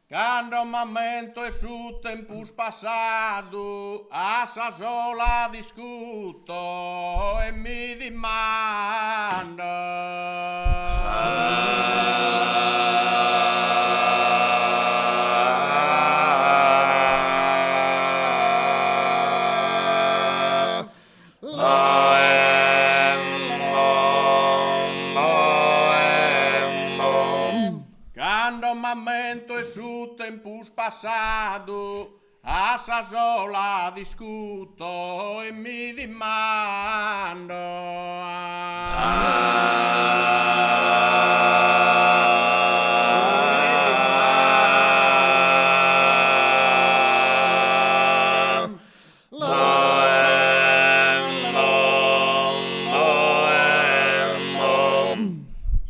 Cando momento e su tempus passado, a sa sola discuto e mi dimando. Cando momento e su tempus passado, a sa sola discuto e mi dimando.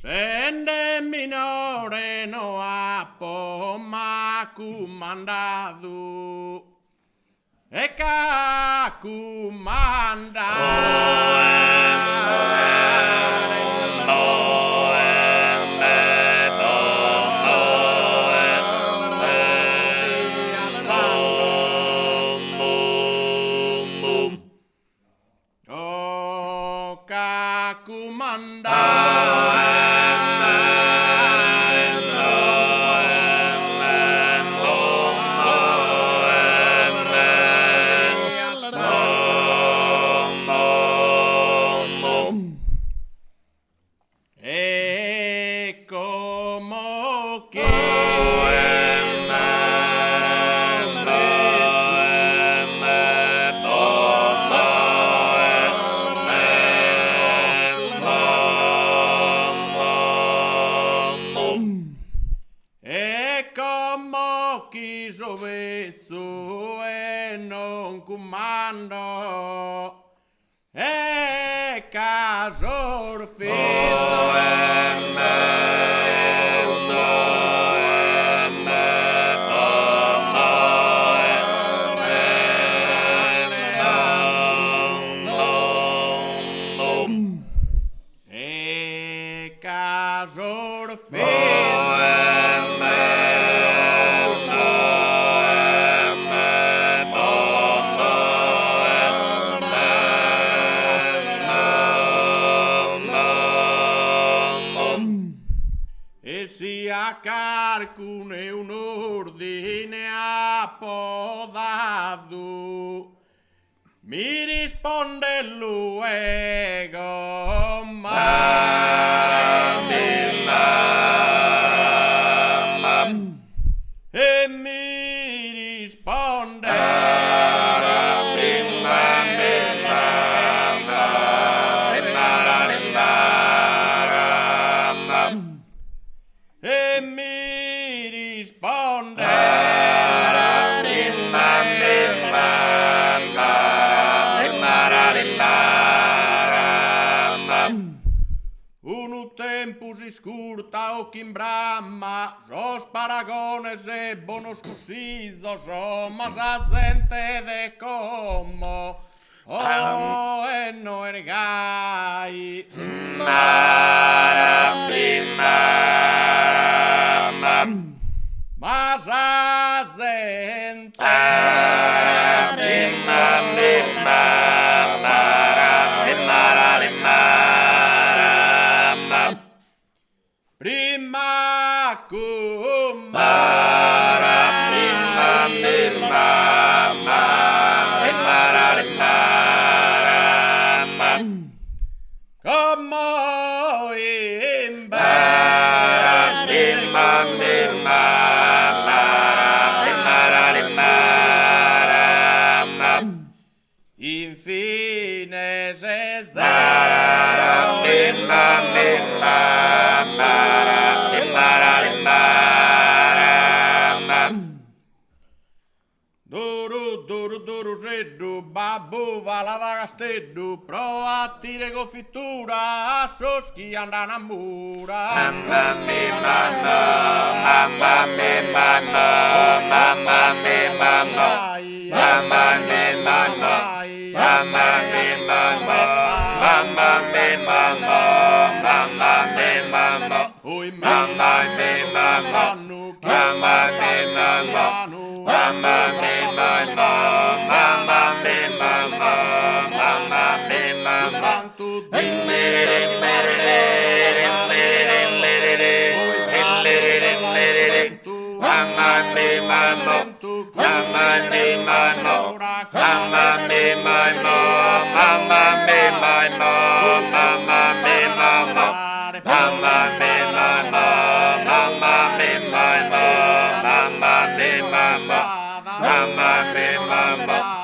Sende minore no apo ma comandado e ca e como che e como chi sovezzo e non comando e caso e caso e sia carcune un ordine apodado mi risponde luego e mi risponde e mi risponde un tempo si scurta o chi bramma sos paragones e bonos cusidos somos a gente de como e no ergai mas a gente prima como infine se duru seddu babbu valavagastedu pro a tire confittura sos chi andano a mura mamma mia mamma oi mamma mia Mamma me, my mo. Mamma me, my mo. Mamma me, my mo. Mamma me, my mo. Mamma me, my mo. Mamma me, my mo. Mamma me, my mo. Mamma me, my mo. Mamma me, my mo.